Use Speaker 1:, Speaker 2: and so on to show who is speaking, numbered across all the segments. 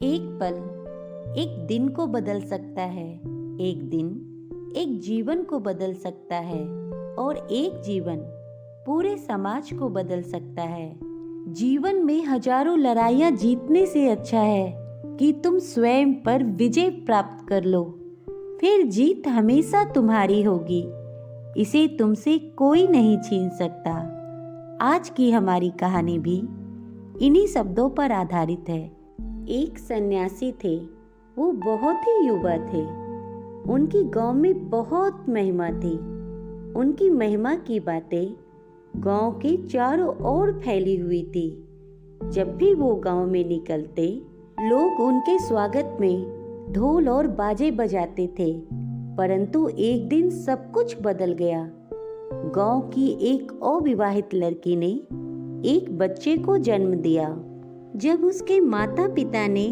Speaker 1: एक पल एक दिन को बदल सकता है। एक दिन एक जीवन को बदल सकता है और एक जीवन पूरे समाज को बदल सकता है। जीवन में हजारों लड़ाइयाँ जीतने से अच्छा है कि तुम स्वयं पर विजय प्राप्त कर लो, फिर जीत हमेशा तुम्हारी होगी। इसे तुमसे कोई नहीं छीन सकता। आज की हमारी कहानी भी इन्हीं शब्दों पर आधारित है। एक सन्यासी थे, वो बहुत ही युवा थे। उनकी गांव में बहुत महिमा थी। उनकी महिमा की बातें गांव के चारों ओर फैली हुई थी। जब भी वो गांव में निकलते, लोग उनके स्वागत में ढोल और बाजे बजाते थे। परंतु एक दिन सब कुछ बदल गया। गांव की एक अविवाहित लड़की ने एक बच्चे को जन्म दिया। जब उसके माता पिता ने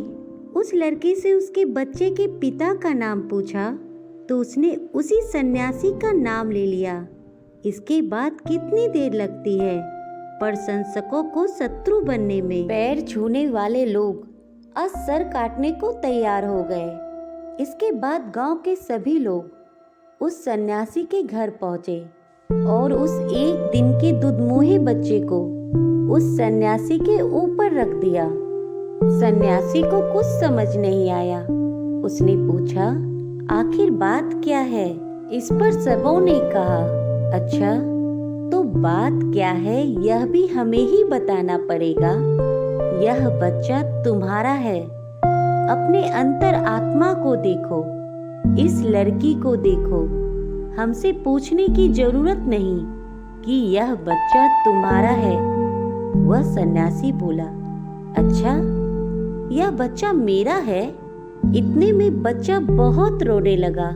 Speaker 1: उस लड़की से उसके बच्चे के पिता का नाम पूछा, तो उसने उसी सन्यासी का नाम ले लिया। इसके बाद कितनी देर लगती है प्रशंसकों को शत्रु बनने में। पैर छूने वाले लोग आज सर काटने को तैयार हो गए। इसके बाद गांव के सभी लोग उस सन्यासी के घर पहुंचे और उस एक दिन के दुधमुहे बच्चे को उस सन्यासी के ऊपर रख दिया। सन्यासी को कुछ समझ नहीं आया। उसने पूछा, आखिर बात क्या है? इस पर सबों ने कहा, अच्छा तो बात क्या है यह भी हमें ही बताना पड़ेगा। यह बच्चा तुम्हारा है। अपने अंतर आत्मा को देखो, इस लड़की को देखो। हमसे पूछने की जरूरत नहीं कि यह बच्चा तुम्हारा है। वह सन्यासी बोला, अच्छा यह बच्चा मेरा है? इतने में बच्चा बहुत रोने लगा।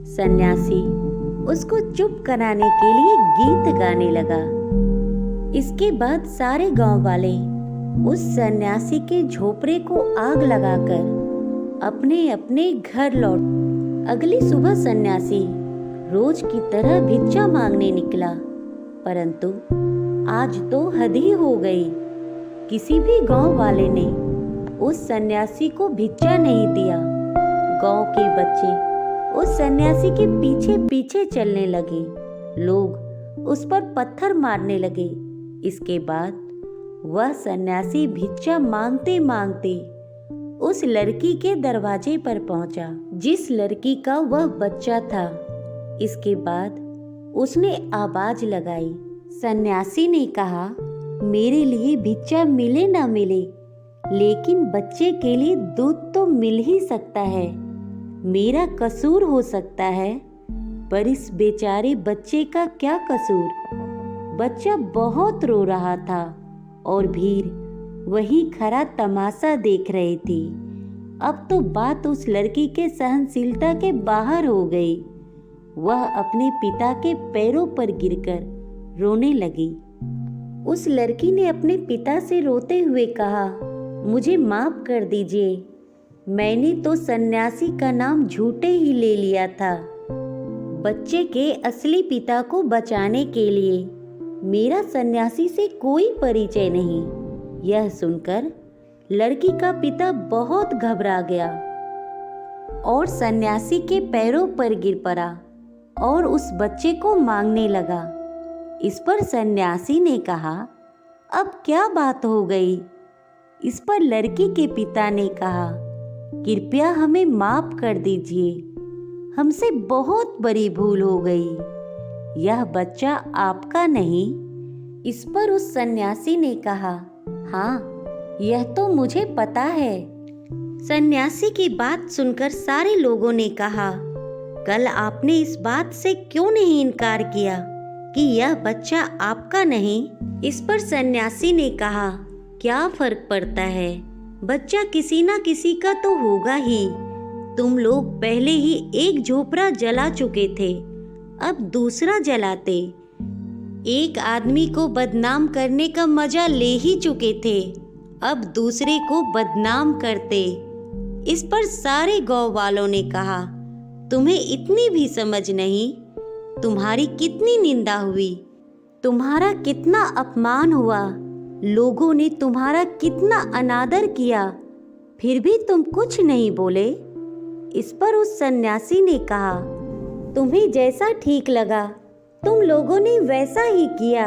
Speaker 1: सन्यासी उसको चुप कराने के लिए गीत गाने लगा। इसके बाद सारे गांव वाले उस सन्यासी के झोपड़े को आग लगाकर अपने अपने घर लौट। अगली सुबह सन्यासी रोज की तरह भिक्षा मांगने निकला, परंतु आज तो हद ही हो गई। किसी भी गांव वाले ने उस सन्यासी को भिक्षा नहीं दिया। गांव के बच्चे उस सन्यासी के पीछे पीछे चलने लगे। लोग उस पर पत्थर मारने लगे। इसके बाद वह सन्यासी भिक्षा मांगते मांगते उस लड़की के दरवाजे पर पहुंचा, जिस लड़की का वह बच्चा था। इसके बाद उसने आवाज लगाई। सन्यासी ने कहा, मेरे लिए भिक्षा मिले ना मिले, लेकिन बच्चे के लिए दूध तो मिल ही सकता है। मेरा कसूर हो सकता है, पर इस बेचारे बच्चे का क्या कसूर? बच्चा बहुत रो रहा था और भीड़ वही खड़ा तमाशा देख रही थी। अब तो बात उस लड़की के सहनशीलता के बाहर हो गई। वह अपने पिता के पैरों पर गिरकर रोने लगी। उस लड़की ने अपने पिता से रोते हुए कहा, मुझे माफ कर दीजिए, मैंने तो सन्यासी का नाम झूठे ही ले लिया था। बच्चे के असली पिता को बचाने के लिए मेरा सन्यासी से कोई परिचय नहीं। यह सुनकर लड़की का पिता बहुत घबरा गया और सन्यासी के पैरों पर गिर पड़ा और उस बच्चे को मांगने लगा। इस पर सन्यासी ने कहा, अब क्या बात हो गई? इस पर लड़की के पिता ने कहा, कृपया हमें माफ कर दीजिए, हमसे बहुत बड़ी भूल हो गई। यह बच्चा आपका नहीं। इस पर उस सन्यासी ने कहा, हाँ यह तो मुझे पता है। सन्यासी की बात सुनकर सारे लोगों ने कहा, कल आपने इस बात से क्यों नहीं इनकार किया कि यह बच्चा आपका नहीं? इस पर सन्यासी ने कहा, क्या फर्क पड़ता है, बच्चा किसी ना किसी का तो होगा ही। तुम लोग पहले ही एक झोपड़ा जला चुके थे, अब दूसरा जलाते। एक आदमी को बदनाम करने का मजा ले ही चुके थे, अब दूसरे को बदनाम करते। इस पर सारे गांव वालों ने कहा, तुम्हें इतनी भी समझ नहीं? तुम्हारी कितनी निंदा हुई, तुम्हारा कितना अपमान हुआ, लोगों ने तुम्हारा कितना अनादर किया, फिर भी तुम कुछ नहीं बोले। इस पर उस सन्यासी ने कहा, तुम्हें जैसा ठीक लगा तुम लोगों ने वैसा ही किया।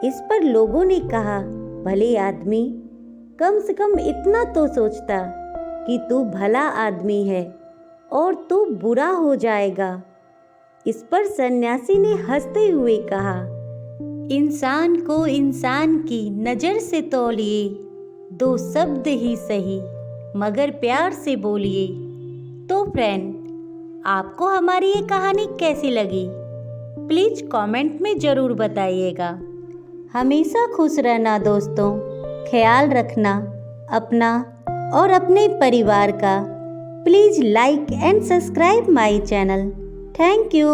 Speaker 1: इस पर लोगों ने कहा, भले आदमी, कम से कम इतना तो सोचता कि तू भला आदमी है और तू बुरा हो जाएगा। इस पर सन्यासी ने हंसते हुए कहा, इंसान को इंसान की नज़र से तौलिए, दो शब्द ही सही मगर प्यार से बोलिए। तो फ्रेंड, आपको हमारी ये कहानी कैसी लगी? प्लीज़ कमेंट में ज़रूर बताइएगा। हमेशा खुश रहना दोस्तों, ख्याल रखना अपना और अपने परिवार का। Please like and subscribe my channel. Thank you.